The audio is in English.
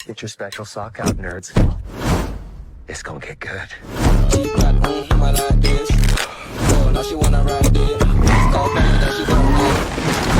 Get your special sock out, nerds. It's gonna get good. She got I like this. Oh, now she wanna ride it. It's called that she don't like.